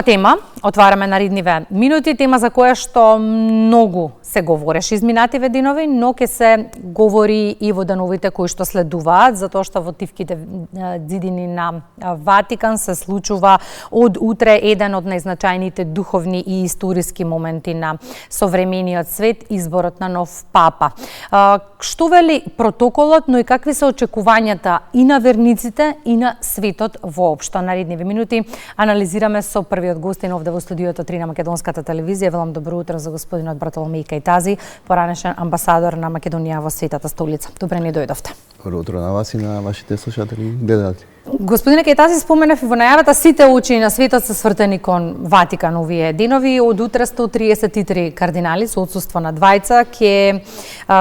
Тема отвараме наредниве минути, тема за која што многу се говореше изминативе денови, но ќе се говори и во деновите кои што следуваат, затоа што во тивките ѕидини на Ватикан се случува од утре еден од најзначајните духовни и историски моменти на современиот свет, изборот на нов папа. Што вели протоколот, но и какви се очекувањата и на верниците и на светот воопшто? Наредниве минути анализираме со првиот гостин овде во студиото 3 на Македонската телевизија. Велам добро утро за господинот Бартоломеј Кајтази, поранешен амбасадор на Македонија во Светата столица. Добре ни дојдовте. Добро утро на вас и на вашите слушатели и гледатели. Господине Кајтази, споменав и во најавата, сите очи на светот се свртени кон Ватикан овие денови. Од утре 133 кардинали со отсуство на двајца ќе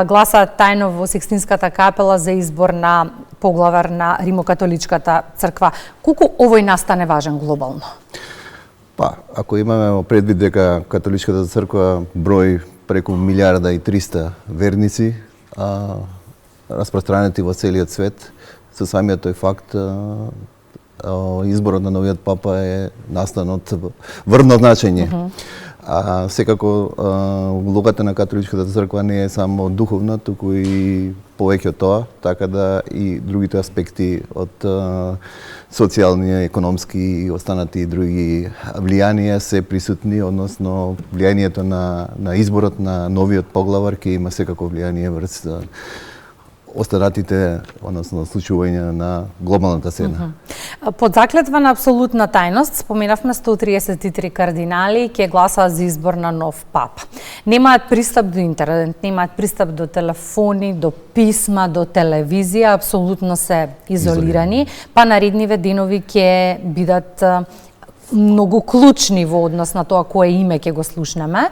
гласаат тајно во Сикстинската капела за избор на поглавар на Римокатоличката црква. Колку овој настане важен глобално? Па, ако имаме предвид дека Католичката црква брои преку 1.300.000 верници, распространети во целиот свет, со самиот тој факт изборот на новиот папа е настан од врвно значење. Секако улогата на Католичката црква не е само духовна, туку и повеќе од тоа, така да и другите аспекти од социјални, економски и останати други влијанија се присутни, односно влијанието на изборот на новиот поглавар ќе има секако влијание врз останатите, односно случувања на глобалната сцена. Под заклетва на апсолутна тајност, споменавме 133 кардинали ќе гласаат за избор на нов папа. Немаат пристап до интернет, немаат пристап до телефони, до писма, до телевизија, апсолутно се изолирани, па наредниве денови ќе бидат многу клучни во однос на тоа кое име ќе го слушнеме.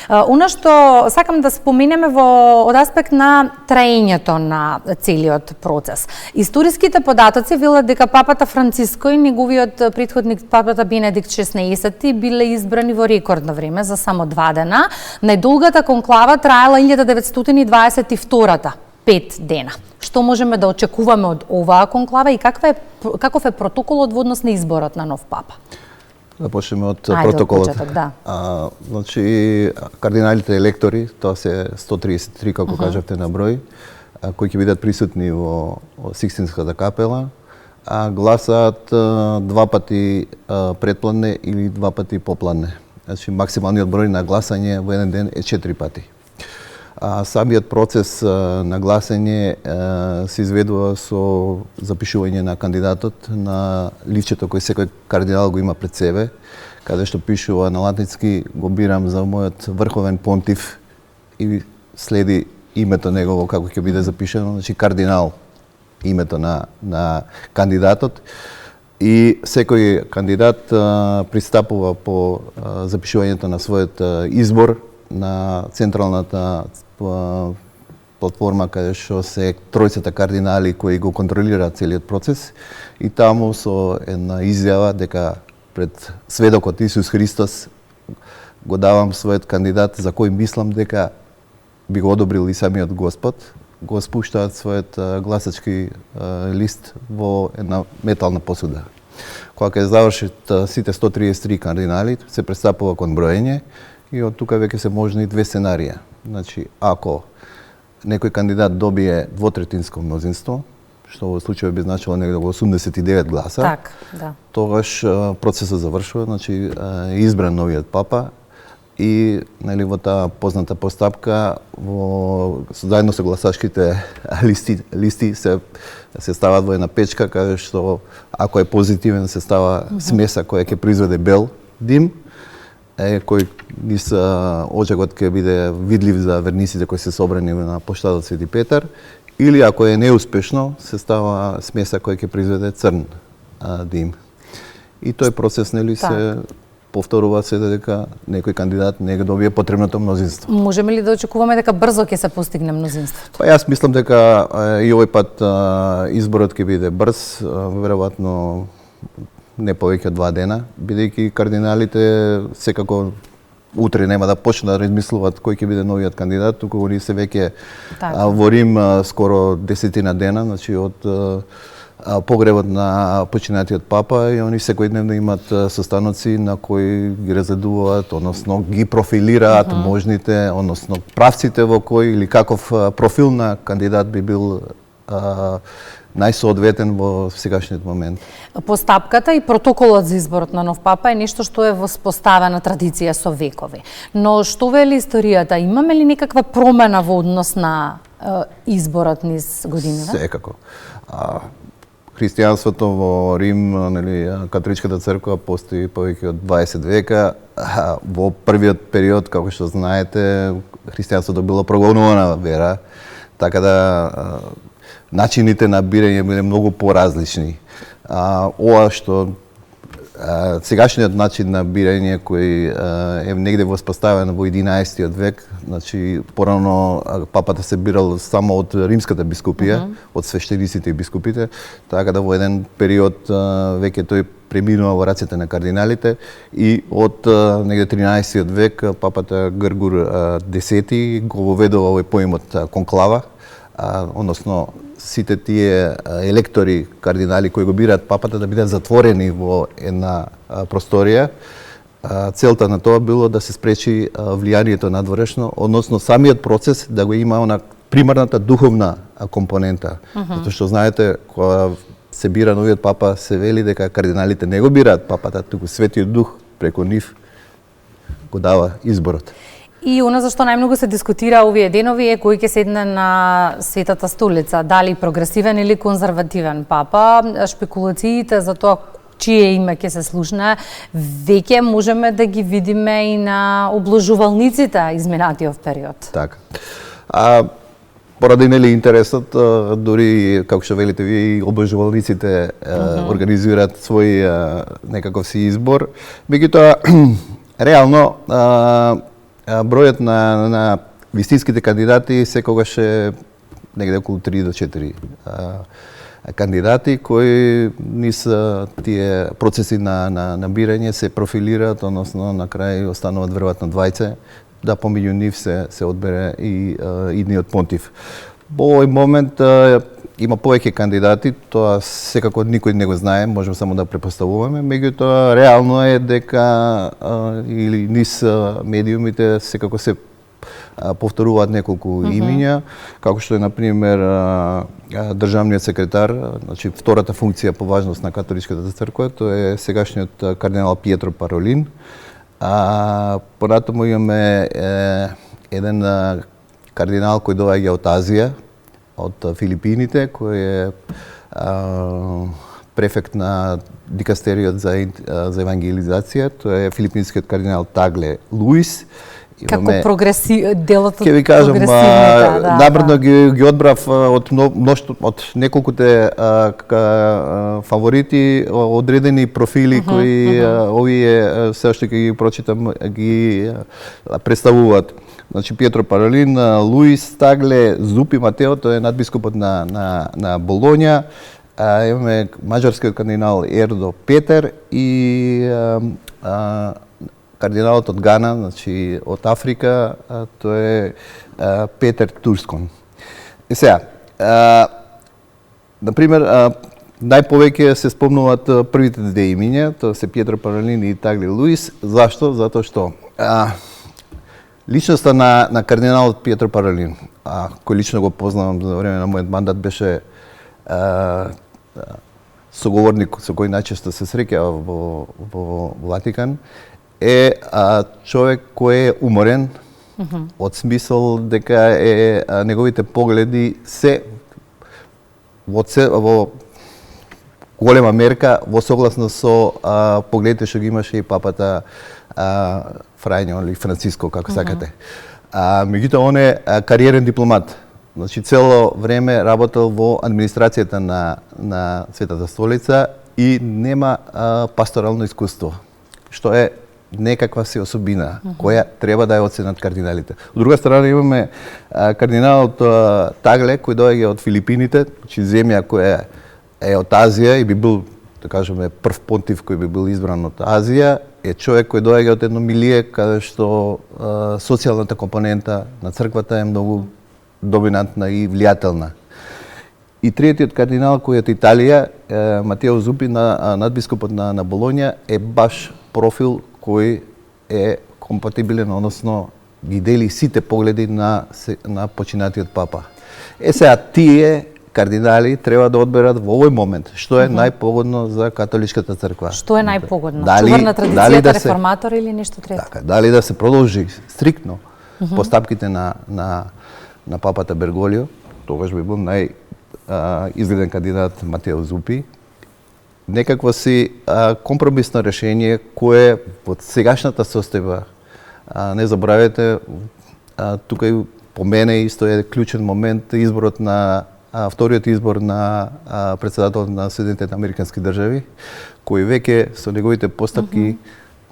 Она што сакам да споменеме од аспект на траењето на целиот процес. Историските податоци велат дека папата Франциско и неговиот претходник папата Бенедикт XVI биле избрани во рекордно време за само 2 дена. Најдолгата конклава траела 1922-та, 5 дена. Што можеме да очекуваме од оваа конклава и каков е протоколот во однос на изборот на нов папа? Да почнеме од протоколот. Да. Значи, кардиналите електори, тоа се 133, како кажавте на број, кои ќе бидат присутни во Сикстинската капела, гласаат 2 пати предпладне или 2 пати попладне. Значи, максималниот број на гласање во еден ден е 4 пати. Самиот процес на гласање се изведува со запишување на кандидатот на ливчето кој секој кардинал го има пред себе, каде што пишува на латински го бирам за мојот врховен понтив и следи името негово како ќе биде запишено, значи кардинал името на кандидатот и секој кандидат пристапува по запишувањето на својот избор на централната платформа каде што се тројцата кардинали кои го контролираат целиот процес и таму со една изјава дека пред сведокот Исус Христос го давам својот кандидат за кој мислам дека би го одобрил и самиот Господ, го спуштаат својот гласачки лист во една метална посуда. Кога ќе завршат сите 133 кардинали, се пристапува кон броење и од тука веќе се можни 2 сценарија. Значи, ако некој кандидат добие двотретинско мнозинство, што во случајот би значило негде во 89 гласа, тогаш процесот завршува, значи избран новиот папа и во таа позната постапка заедно со гласачките листи се стават во една печка каде што ако е позитивен се става смеса која ќе произведе бел дим, кој низ очагот ќе биде видлив за верниците кои се собрани на плоштадот Свети Петар, или ако е неуспешно, се става смеса која ќе произведе црн дим. И тој процес се повторува се дека некој кандидат не го добие потребното мнозинство. Можеме ли да очекуваме дека брзо ќе се постигне мнозинството? Па јас мислам дека и овој пат изборот ќе биде брз, веројатно не повеќе од 2 дена, бидејќи кардиналите секако утре нема да почнат да размислуваат кој ќе биде новиот кандидат, туку они се веќе во Рим скоро 10 дена, значи од погребот на починатиот папа и они секојдневно имат состаноци на кои ги разгледуваат, односно ги профилираат можните, односно правците во кој или каков профил на кандидат би бил најсоодветен во сегашниот момент. Постапката и протоколот за изборот на нов папа е нешто што е воспоставена традиција со векови. Но што вели историјата? Имаме ли некаква промена во однос на изборот низ годините? Секако. Христијанството во Рим, нели, католичката црква постои повеќе од 20 века. Во првиот период, како што знаете, христијанството било прогонувана вера, така да начините на бирање биле многу поразлични. Ова што сегашниот начин на бирање кој е негде воспоставен во 11 век, значи порано папата се бирал само од римската бискупија, од свештениците и бискупите, така да во еден период веќе тој преминува во рацете на кардиналите и од негде 13 век папата Гргур X го воведува овој поимот конклава, односно сите тие електори, кардинали кои го бираат папата да бидат затворени во една просторија. Целта на тоа било да се спречи влијанието надворешно, односно самиот процес да го има она примарната духовна компонента. Затоа што знаете, кога се бира новиот папа, се вели дека кардиналите не го бираат папата, туку Светиот Дух преку нив го дава изборот. И она зашто најмногу се дискутира овие денови е кој ќе седне на Светата столица, дали прогресивен или конзервативен папа. Шпекулациите за тоа чие име ќе се слушне, веќе можеме да ги видиме и на обложувалниците изминатиот период. Така. Поради нели интересот, дури како што велите вие, и обложувалниците организираат свој некаков си избор. Меѓутоа реално бројот на вистинските кандидати секогаш е негде околу 3 до 4 кандидати кои низ тие процеси на бирање се профилираат, односно на крај остануваат веројатно двајце, да помеѓу нив се одбере и идниот понтив. Во овој момент има повеќе кандидати, тоа секако никој не го знае, можеме само да препоставуваме, меѓутоа реално е дека или низ медиумите секако се повторуваат неколку имиња, како што е на пример државниот секретар, значи втората функција по важност на католичката црква, тоа е сегашниот кардинал Пиетро Паролин. Понатаму имаме еден кардинал кој доаѓа од Азија, од Филипините, кој е префект на дикастериот за евангелизација, тоа е филипинскиот кардинал Тагле Луис. Како делот од ќе ви кажам, набрдно ги одбрав од од неколкуте фаворити, одредени профили кои овие се уште ќе ги прочитам, ги представуваат. Значи Пиетро Паролин, Луис Тагле, Зупи Матео, тој е надбискупот на Болоња. Имаме маđарскиот кардинал Ердо Петер и кардиналот од Гана, значи од Африка, тој е Петер Турскон. И сега, например, најповеќе се спомнуваат првите две имиња, тоа се Пиетро Паролин и Тагле Луис. Зашто? Затоа што личноста на кардиналот Пиетро Паролин, кој лично го познавам за време на мојот мандат, беше соговорник со кој најчесто се среќава во Ватикан, е човек кој е уморен, од смисол дека неговите погледи се во голема мерка во согласно со погледите што ги имаше и папата Фрањо или Франциско, како сакате. Меѓутоа, он е кариерен дипломат. Значи, цело време работел во администрацијата на Светата столица и нема пасторално искуство, што е некаква си особина, која треба да ја оценат кардиналите. Од друга страна имаме кардиналот Тагле, кој доаѓа од Филипините, значи земја која е од Азија и би бил, да кажеме, прв понтив кој би бил избран од Азија, е човек кој доаѓа од едно милие каде што социјалната компонента на црквата е многу доминантна и влијателна. И третиот кардинал кој е од Италија, Матео Зупи, надбископот на Болоња, е баш профил кој е компатибилен, односно ги дели сите погледи на починатиот папа. Сега тие кардинали треба да одберат во овој момент што е најпогодно за католичката црква. Што е најпогодно? Чувар на традицијата, реформатор или нешто трето? Така, дали да се продолжи стриктно постапките на папата Берголио, тогаш би бил изгледен кандидат Матео Зупи. Некакво си компромисно решение кое во сегашната состојба, не забравете, тука и по мене исто е клучен момент изборот на вториот избор на председател на Соединетите Американски држави, кој веќе со неговите постапки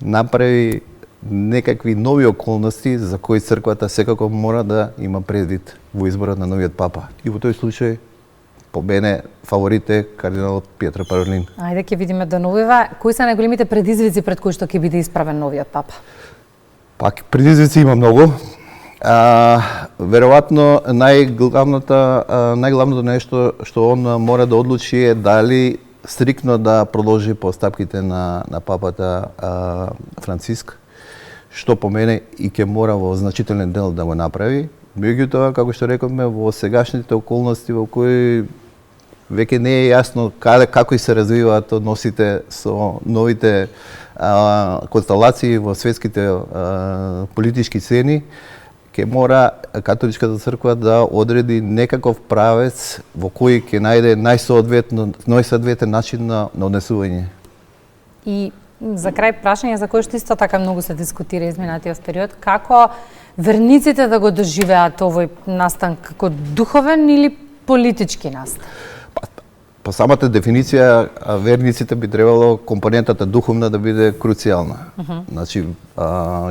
направи некакви нови околности за кои црквата секако мора да има предвид во изборот на новиот папа. И во тој случај по мене фаворит е кардиналот Пиетро Паролин. Ајде ќе видиме до новива. Кои се најголемите предизвици пред кои што ќе биде исправен новиот папа? Пак предизвици има многу. Веројатно најглавното нешто што он мора да одлучи е дали стриктно да продолжи постапките на папата Франциск, што по мене и ќе мора во значителен дел да го направи. Меѓутоа, како што рековме, во сегашните околности во кои веќе не е јасно како се развиваат односите со новите констелации во светските политички сцени, ќе мора католичката црква да одреди некаков правец во кој ќе најде најсоодветен начин на однесување. И за крај прашање за кое што исто така многу се дискутира изминатиот период, како верниците да го доживеат овој настан како духовен или политички настан? По самата дефиниција, верниците би требало компонентата духовна да биде круцијална. Значи,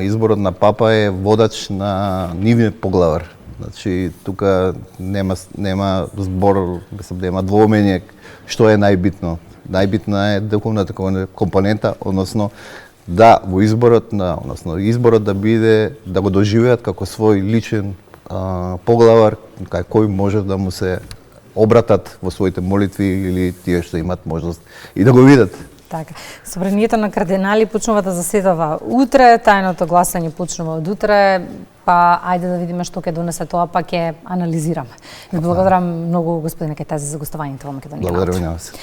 изборот на папа е водач на нивен поглавар. Значи, тука нема збор, нема двоумење што е најбитно. Најбитна е духовната компонента, односно изборот да биде, да го доживеат како свој личен поглавар, кој може да му се обратат во своите молитви или тие што имат можност и да го видат. Така. Собранието на кардинали почнува да заседава утре, тајното гласање почнува од утре, па ајде да видиме што ќе донесе тоа, па ќе анализираме. Ви благодарам многу, господине Кајтази, за гостувањето во Македонија. Благодарам на вас.